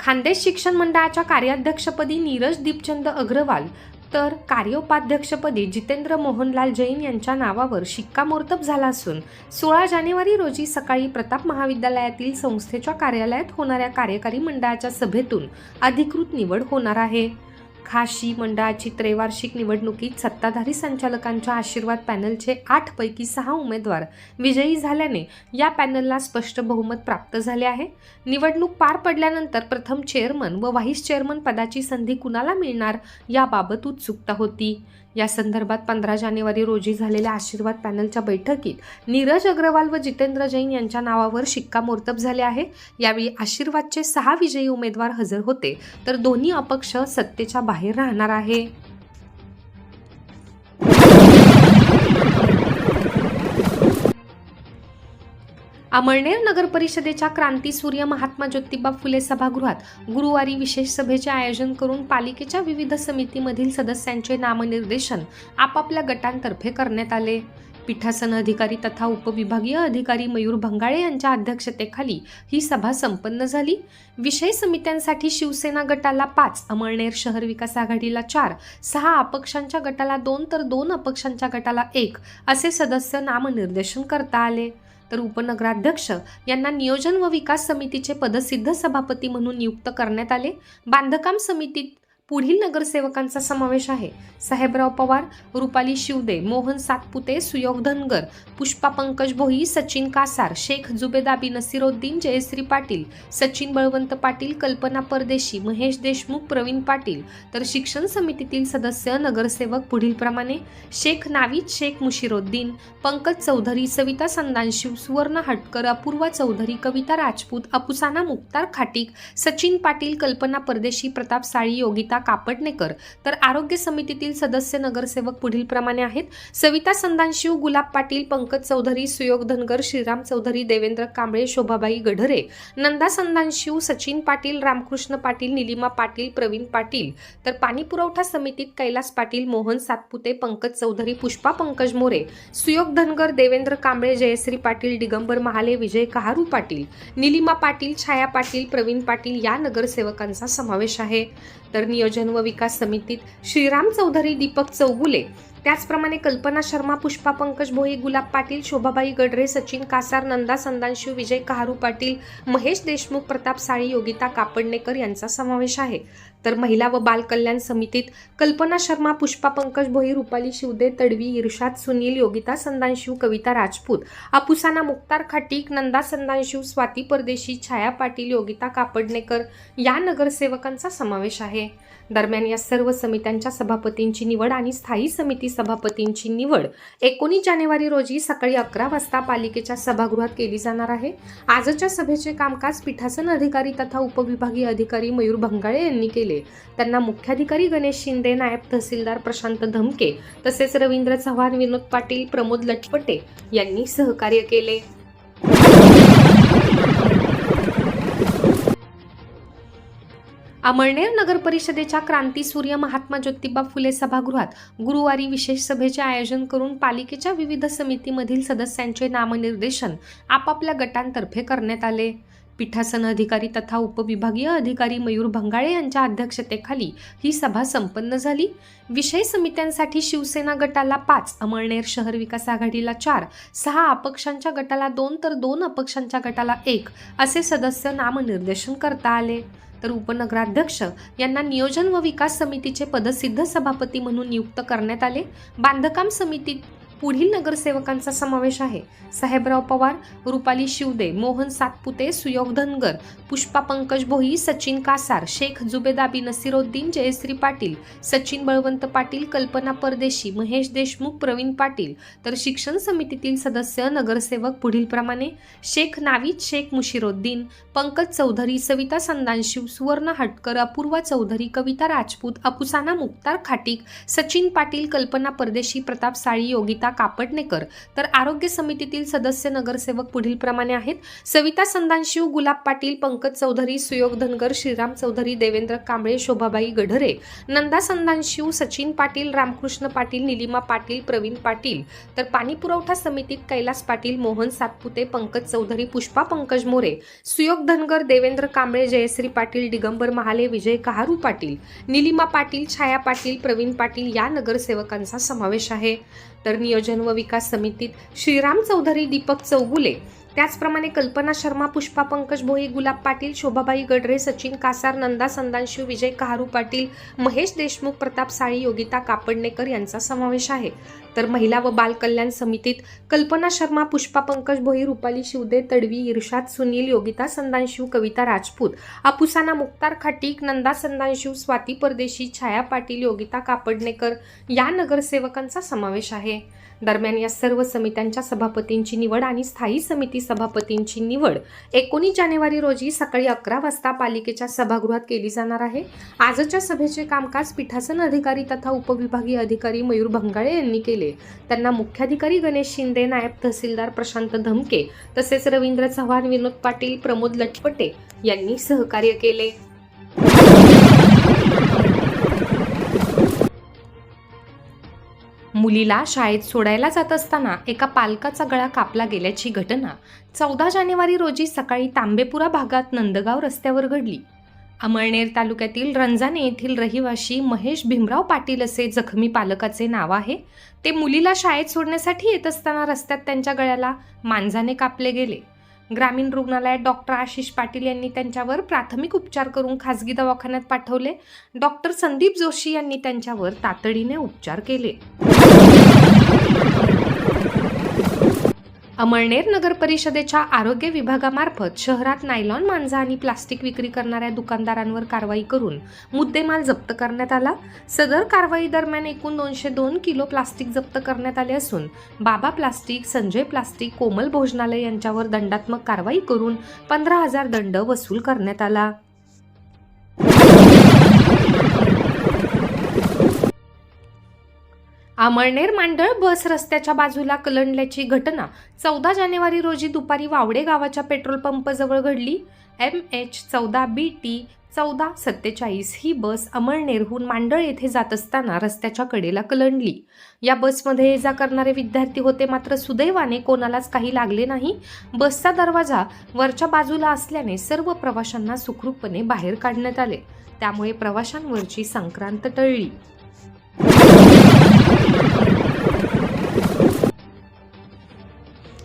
खानदेश शिक्षण मंडळाच्या कार्याध्यक्षपदी नीरज दीपचंद अग्रवाल तर कार्योपाध्यक्षपदी जितेंद्र मोहनलाल जैन यांच्या नावावर शिक्कामोर्तब झाला असून 16 जानेवारी रोजी सकाळी प्रताप महाविद्यालयातील संस्थेच्या कार्यालयात होणाऱ्या कार्यकारी मंडळाच्या सभेतून अधिकृत निवड होणार आहे। खाशी मंडळाची त्रैवार्षिक निवडणुकीत सत्ताधारी संचालकांच्या आशीर्वाद पॅनलचे 8 पैकी 6 उमेदवार विजयी झाल्याने या पॅनलला स्पष्ट बहुमत प्राप्त झाले आहे। निवडणूक पार पडल्यानंतर प्रथम चेअरमन व व्हाईस चेअरमन पदाची संधी कुणाला मिळणार याबाबत उत्सुकता होती। या संदर्भात 15 जानेवारी रोजी झालेल्या आशीर्वाद पॅनलच्या बैठकीत नीरज अग्रवाल व जितेंद्र जैन यांच्या नावावर शिक्कामोर्तब झाले आहे। यावेळी आशीर्वादचे 6 विजयी उमेदवार हजर होते तर दोन्ही अपक्ष सत्तेच्या बाहेर राहणार आहे। अमळनेर नगर परिषदेच्या क्रांतीसूर्य महात्मा ज्योतिबा फुले सभागृहात गुरुवारी विशेष सभेचे आयोजन करून पालिकेच्या विविध समितीमधील सदस्यांचे नामनिर्देशन आपापल्या गटांतर्फे करण्यात आले। पीठासन अधिकारी तथा उपविभागीय अधिकारी मयूर भंगाळे यांच्या अध्यक्षतेखाली ही सभा संपन्न झाली। विषय समित्यांसाठी शिवसेना गटाला 5, अमळनेर शहर विकास आघाडीला 4, 6 अपक्षांच्या गटाला 2 तर 2 अपक्षांच्या गटाला 1 असे सदस्य नामनिर्देशन करता आले। तर उपनगराध्यक्ष यांना नियोजन व विकास समितीचे पदसिद्ध सभापती म्हणून नियुक्त करण्यात आले। बांधकाम समितीत पुढील नगरसेवकांचा समावेश आहे: साहेबराव पवार, रुपाली शिवदे, मोहन सातपुते, सुयोग धनगर, पुष्पा पंकज भोई, सचिन कासार, शेख जुबेदाबी नसीरुद्दीन, जयश्री पाटील, सचिन बळवंत पाटील, कल्पना परदेशी, महेश देशमुख, प्रवीण पाटील। तर शिक्षण समितीतील सदस्य नगरसेवक पुढील प्रमाणे: शेख नावीद शेख मुशिरुद्दीन, पंकज चौधरी, सविता संदानशिव, सुवर्ण हटकर, अपूर्वा चौधरी, कविता राजपूत, अपुसाना मुक्तार खाटीक, सचिन पाटील, कल्पना परदेशी, प्रताप साळी, योगिता कापडनेकर। तर आरोग्य समितीतील सदस्य नगरसेवक पुढील प्रमाणे आहेत: सविता संदानशिव, गुलाब पाटील, पंकज चौधरी, सुयोग धनगर, श्रीराम चौधरी, देवेंद्र कांबळे, शोभाबाई गढरे, नंदा संदानशिव, सचिन पाटील, रामकृष्ण पाटील, निलिमा पाटील, प्रवीण पाटील। तर पाणी पुरवठा समितीत कैलास पाटील, मोहन सातपुते, पंकज चौधरी, पुष्पा पंकज मोरे, सुयोग धनगर, देवेंद्र कांबळे, जयश्री पाटील, दिगंबर महाले, विजय कहारू पाटील, निलिमा पाटील, छाया पाटील, प्रवीण पाटील या नगरसेवकांचा समावेश आहे। तर नियोजन व विकास समितीत श्रीराम चौधरी, दीपक चौगुले, त्याचप्रमाणे कल्पना शर्मा, पुष्पा पंकज भोई, गुलाब पाटील, शोभाबाई गढरे, सचिन कासार, नंदा संदानशिव, विजय कहारू पाटील, महेश देशमुख, प्रताप साळी, योगिता कापडनेकर यांचा समावेश आहे। तर महिला व बाल कल्याण समितीत कल्पना शर्मा, पुष्पा पंकज भोई, रुपाली शिवदे, तडवी, इर्शाद सुनील, योगिता संदानशिव, कविता राजपूत, अपुसाना मुक्तार खाटीक, नंदा संदानशिव, स्वाती परदेशी, छाया पाटील, योगिता कापडनेकर या नगरसेवकांचा समावेश आहे। दरम्यान या सर्व समित्यांच्या सभापतींची निवड आणि स्थायी समिती सभापतींची निवड 19 जानेवारी रोजी सकाळी 11 वाजता पालिकेच्या सभागृहात केली जाणार आहे। आजच्या सभेचे कामकाज पीठासन अधिकारी तथा उपविभागीय अधिकारी मयूर भंगाळे यांनी केले। त्यांना मुख्याधिकारी गणेश शिंदे, नायब तहसीलदार प्रशांत धमके तसेच रवींद्र चव्हाण, विनोद पाटील, प्रमोद लटपटे यांनी सहकार्य केले। अमळनेर नगर परिषदेच्या क्रांतीसूर्य महात्मा ज्योतिबा फुले सभागृहात गुरुवारी विशेष सभेचे आयोजन करून पालिकेच्या विविध समितीमधील सदस्यांचे नामनिर्देशन आपापल्या गटांतर्फे करण्यात आले। पीठासन अधिकारी तथा उपविभागीय अधिकारी मयूर भंगाळे यांच्या अध्यक्षतेखाली ही सभा संपन्न झाली। विषय समित्यांसाठी शिवसेना गटाला 5, अमळनेर शहर विकास आघाडीला 4, 6 अपक्षांच्या गटाला 2 तर 2 अपक्षांच्या गटाला 1 असे सदस्य नामनिर्देशन करता आले। तर उपनगराध्यक्ष यांना नियोजन व विकास समितीचे पदसिद्ध सभापती म्हणून नियुक्त करण्यात आले। बांधकाम समितीत पुढील नगरसेवकांचा समावेश आहे: साहेबराव पवार, रुपाली शिवदे, मोहन सातपुते, सुयोग धनगर, पुष्पा पंकज भोई, सचिन कासार, शेख जुबेदाबी नसीरुद्दीन, जयश्री पाटील, सचिन बळवंत पाटील, कल्पना परदेशी, महेश देशमुख, प्रवीण पाटील। तर शिक्षण समितीतील सदस्य नगरसेवक पुढील प्रमाणे: शेख नावीद शेख मुशिरुद्दीन, पंकज चौधरी, सविता संदानशिव, सुवर्ण हटकर, अपूर्वा चौधरी, कविता राजपूत, अपुसाना मुक्तार खाटीक, सचिन पाटील, कल्पना परदेशी, प्रताप साळी, योगिता कापडणेकर तर आरोग्य समितीतील सदस्य नगरसेवक पुढील प्रमाणे आहेत. सविता संदानशिव, गुलाब पाटील, पंकज चौधरी, सुयोग धनगर, श्रीराम चौधरी, देवेंद्र कांबळे, शोभाबाई गढरे, नंदा संदानशिव, सचिन पाटील, रामकृष्ण पाटील, निलिमा पाटील, प्रवीण पाटील. तर पाणी पुरवठा समितीत कैलास पाटील, मोहन सातपुते, पंकज चौधरी, पुष्पा पंकज मोरे, सुयोग धनगर, देवेंद्र कांबळे, जयश्री पाटील, दिगंबर महाले, विजय कहारू पाटील, निलिमा पाटील, छाया पाटील, प्रवीण पाटील या नगरसेवकांचा समावेश आहे. तर नियोजन व विकास समितीत श्रीराम चौधरी, दीपक चौगुले, त्याचप्रमाणे कल्पना शर्मा, पुष्पा पंकज भोई, गुलाब पाटील, शोभाबाई गडरे, सचिन कासार, नंदा संदानशिव, विजय कहारू पाटील, महेश देशमुख, प्रताप साळी, योगिता कापडणेकर यांचा समावेश आहे. तर महिला व बाल कल्याण समितीत कल्पना शर्मा, पुष्पा पंकज भोई, रुपाली शिवदे, तडवी, इर्शाद सुनील, योगिता संदानशिव, कविता राजपूत, अपुसाना मुक्तार खाटीक, नंदा संदानशिव, स्वाती परदेशी, छाया पाटील, योगिता कापडणेकर या नगरसेवकांचा समावेश आहे. दरम्यान या सर्व समित्यांच्या सभापतींची निवड आणि स्थायी समिती सभापतींची निवड 19 जानेवारी रोजी सकाळी 11 वाजता पालिकेच्या सभागृहात केली जाणार आहे. आजच्या सभेचे कामकाज पीठासन अधिकारी तथा उपविभागीय अधिकारी मयूर भंगाळे यांनी केले. त्यांना मुख्याधिकारी गणेश शिंदे, नायब तहसीलदार प्रशांत धमके तसेच रवींद्र चव्हाण, विनोद पाटील, प्रमोद लटपटे यांनी सहकार्य केले. मुलीला शाळेत सोडायला जात असताना एका पालकाचा गळा कापला गेल्याची घटना 14 जानेवारी रोजी सकाळी तांबेपुरा भागात नंदगाव रस्त्यावर घडली. अमळनेर तालुक्यातील रंजाने येथील रहिवाशी महेश भीमराव पाटील असे जखमी पालकाचे नाव आहे. ते मुलीला शाळेत सोडण्यासाठी येत असताना रस्त्यात त्यांच्या गळ्याला मांजाने कापले गेले. ग्रामीण रुग्णालयात डॉक्टर आशिष पाटील यांनी त्यांच्यावर प्राथमिक उपचार करून खासगी दवाखान्यात पाठवले. डॉक्टर संदीप जोशी यांनी त्यांच्यावर तातडीने उपचार केले. अमळनेर नगर परिषदेच्या आरोग्य विभागामार्फत शहरात नायलॉन मांजा आणि प्लास्टिक विक्री करणाऱ्या दुकानदारांवर कारवाई करून मुद्देमाल जप्त करण्यात आला. सदर कारवाई दरम्यान एकूण 202 किलो प्लास्टिक जप्त करण्यात आले असून बाबा प्लास्टिक, संजय प्लास्टिक, कोमल भोजनालय यांच्यावर दंडात्मक कारवाई करून 15,000 दंड वसूल करण्यात आला. अमळनेर मांडळ बस रस्त्याच्या बाजूला कलंडल्याची घटना 14 जानेवारी रोजी दुपारी वावडे गावाच्या पेट्रोल पंपजवळ घडली. MH14BT 1447 ही बस अमळनेरहून मांडळ येथे जात असताना रस्त्याच्या कडेला कलंडली. या बसमध्ये ये जा करणारे विद्यार्थी होते, मात्र सुदैवाने कोणालाच काही लागले नाही. बसचा दरवाजा वरच्या बाजूला असल्याने सर्व प्रवाशांना सुखरूपपणे बाहेर काढण्यात आले. त्यामुळे प्रवाशांवरची संक्रांत टळली.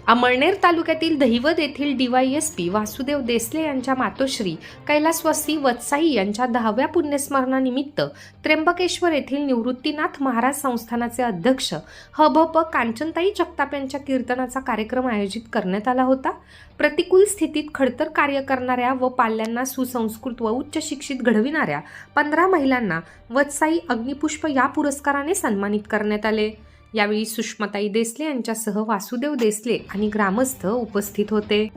अमळनेर तालुक्यातील दहिवद येथील DYSP वासुदेव देसले यांच्या मातोश्री कैलासवासी वत्साई यांच्या 10व्या पुण्यस्मरणानिमित्त त्र्यंबकेश्वर येथील निवृत्तीनाथ महाराज संस्थानाचे अध्यक्ष हभप कांचनताई जगताप यांच्या कीर्तनाचा कार्यक्रम आयोजित करण्यात आला होता. प्रतिकूल स्थितीत खडतर कार्य करणाऱ्या व पाल्यांना सुसंस्कृत व उच्च शिक्षित घडविणाऱ्या 15 महिलांना वत्साई अग्निपुष्प या पुरस्काराने सन्मानित करण्यात आले. यावेळी सुषमाताई देसले यांच्यासह वासुदेव देसले आणि ग्रामस्थ उपस्थित होते.